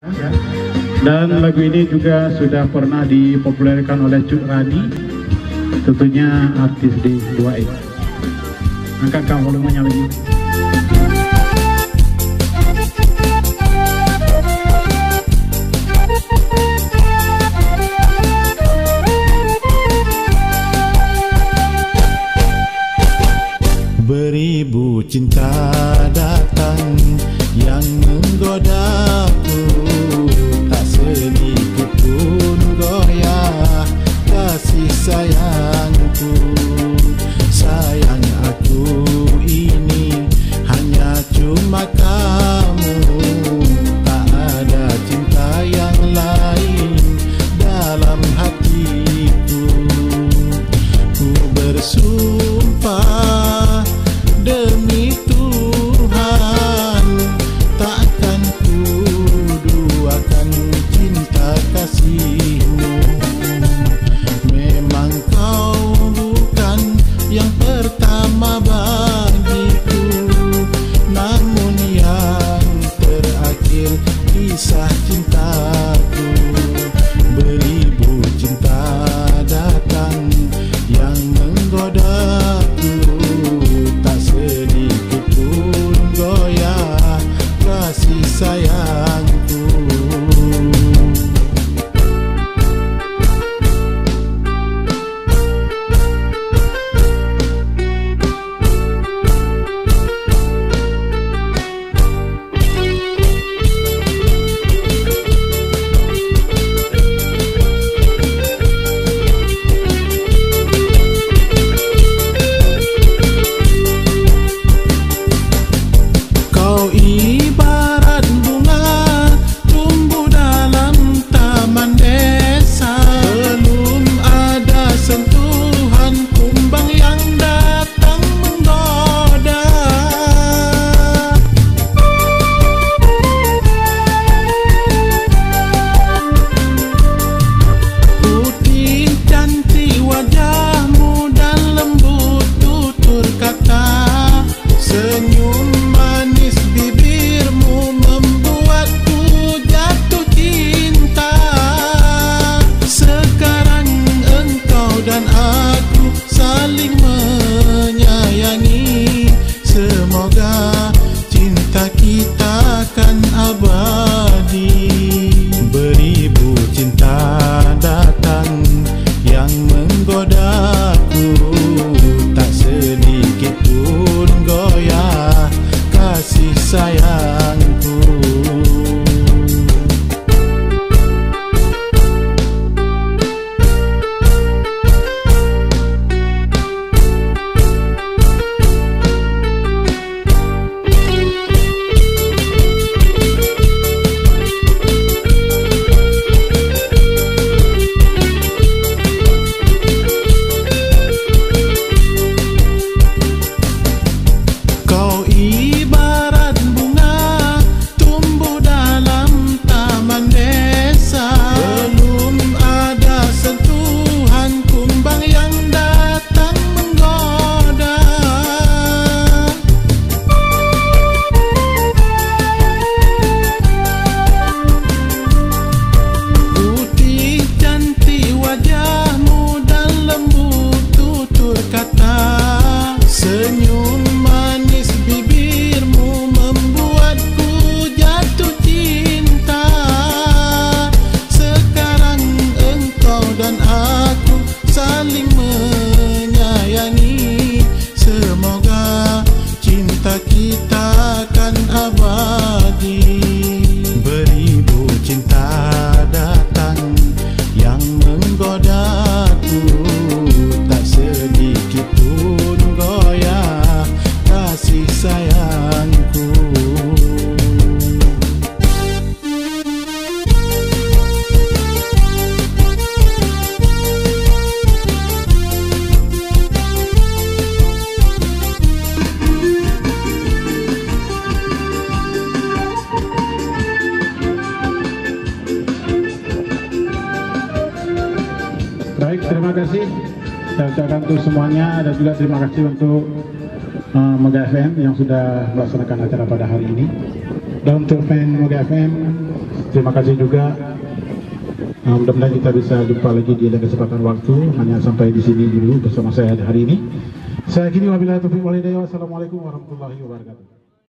Dan lagu ini juga sudah pernah dipopulerkan oleh Cut Rani, tentunya artis di 2X. Angkatkan volumenya lagi. Beribu cinta datang yang menggodaku, tak sedikit pun goyah kasih sayangku. Sayang aku ini hanya cuma kamu, tak ada cinta yang lain dalam hatiku. Ku bersumpah demi Tuhan, takkan ku duakan cinta kasihmu. Memang kau bukan yang pertama bagiku, namun yang terakhir kisah cintaku. Beribu cinta datang yang menggodaku, tak sedikit pun goyah kasih sayangku. Ibarat bunga tumbuh dalam taman desa, belum ada sentuhan kumbang yang datang menggoda. Putih cantik wajahmu dan lembut tutur kata, senyum manis bibirmu membuatku jatuh cinta. Sekarang engkau dan aku saling menyayangi, semoga cinta kita akan abadi. Beribu cinta datang yang menggodaku, tak sedikit pun goyah kasih sayangku. Kau ibarat bunga tumbuh dalam taman desa, belum ada sentuhan kumbang yang datang menggoda. Putih cantik wajahmu dan lembut tutur kata, senyum manis bibirmu membuatku jatuh cinta. Sekarang engkau dan aku saling menyayangi, semoga cinta kita akan abadi. Beribu cinta datang yang menggodaku, tak sedikit pun goyah kasih sayangku. Baik, terima kasih. Saya ucapkan untuk semuanya, dan juga terima kasih untuk Mega FM yang sudah melaksanakan acara pada hari ini. Dan untuk fan Mega FM, Terima kasih juga. Mudah-mudahan kita bisa jumpa lagi di lain kesempatan waktu. Hanya sampai di sini dulu bersama saya hari ini. Saya akhiri wabillahi taufiq wal hidayah. Wassalamualaikum warahmatullahi wabarakatuh.